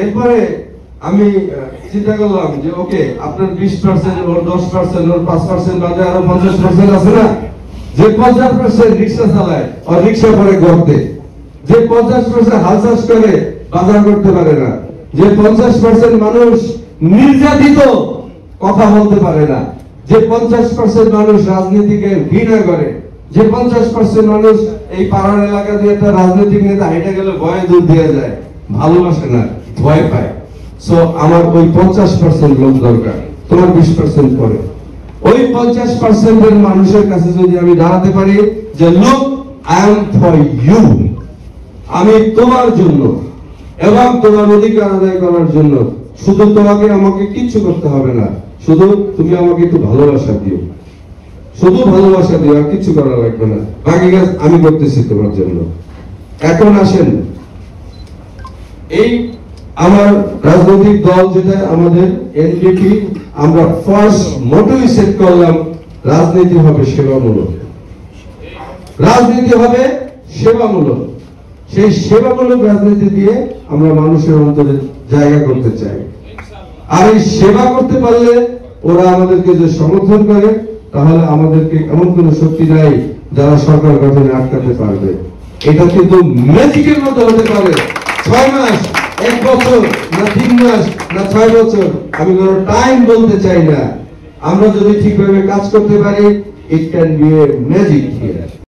এরপরে আমি চিন্তা করলাম যে ওকে আপনার 20% ওর 10% ওর 5% বাদে আরো 50% আছে না, যে 50% রিক্সা চালায় আর রিক্সা পরে গর্তে, যে 50% হাল চাষ করে বাজার করতে পারে না, যে 50% মানুষ নির্যাতিত কথা বলতে পারে না, যে 50% মানুষ রাজনীতিকে ঘৃণা করে, যে 50% মানুষ এই পাড়ার এলাকা দিয়ে একটা রাজনৈতিক নেতা হেঁটে গেলে ভয়ে দূর দিয়ে যায়, ভালোবাসে না, ভয় পায়। সো আমার ওই 50% লোক দরকার, তোমার 20% পরে। ওই 50% এর মানুষের কাছে যদি আমি দাঁড়াতে পারি যে look I am for you, আমি তোমার জন্য এবং তোমার অধিকার আদায় করার জন্য, শুধু তোমাকে আমাকে কিচ্ছু করতে হবে না, শুধু তুমি আমাকে একটু ভালোবাসা দিও, শুধু ভালোবাসা দিও, আর কিছু করা লাগবে না, বাকি কাজ আমি করতেছি তোমার জন্য। এখন আসেন, এই আমার রাজনৈতিক দল যেটা আমাদের এনডিপি, আমরা ফার্স্ট মোটোই সেট করলাম রাজনীতি হবে সেবামূলক, রাজনীতি হবে সেবামূলক। সেই সেবামূলক রাজনীতি দিয়ে আমরা মানুষের অন্তরে জায়গা করতে চাই। আর এই সেবা করতে পারলে ওরা আমাদেরকে যে সমর্থন করে, তাহলে আমাদেরকে এমন কোন শক্তি নাই যারা সরকার গঠনে আটকাতে পারবে। এটা কিন্তু ম্যাজিকের মতো হতে পারে। 6 মাস, 1 বছর, না 3 মাস, না 6 বছর, আমি কোনো টাইম বলতে চাই না। আমরা যদি ঠিকভাবে কাজ করতে পারি, it can B a magic here.